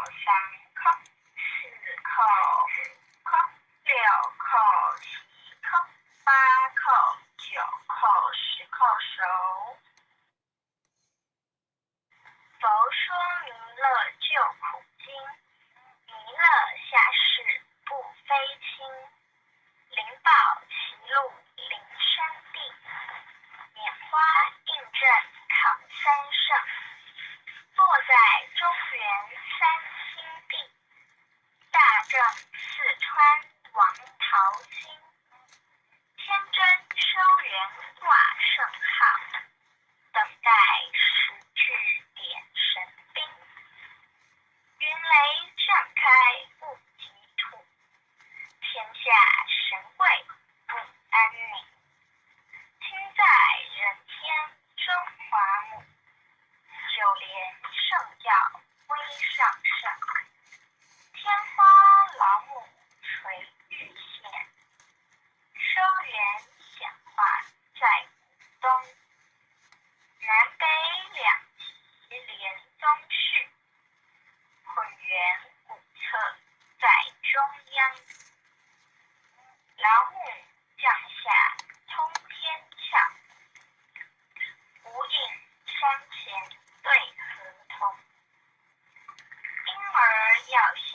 三叩，四叩五叩，六叩七叩，八叩九叩十叩手。佛说弥勒救苦经，弥勒下世不非轻。灵宝齐路灵山地，拈花应阵考三圣。落在中原三星地，大正四川王桃心。天真收元挂圣号，等待时至点神兵。云雷震开雾急土，天下神会不安宁。亲在人间中华母，就连圣教威上圣。天花老母垂玉线，收元显化在古东。南北两极连宗室，混元古册在中央。老母降下通天窍，无影山前对河童。婴儿要想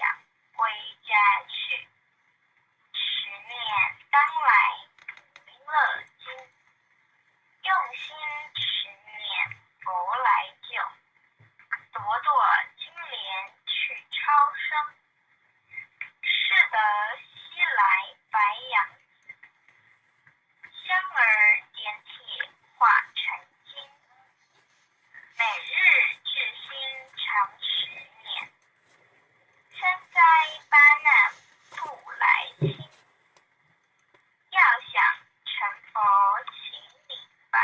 归家去，十念当来弥勒经。用心持念佛来救，朵朵金莲去超生。是得西来白羊子，香儿点铁化成金。每日至心常持念，三灾八难不来侵。要想成佛请礼拜，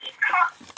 一靠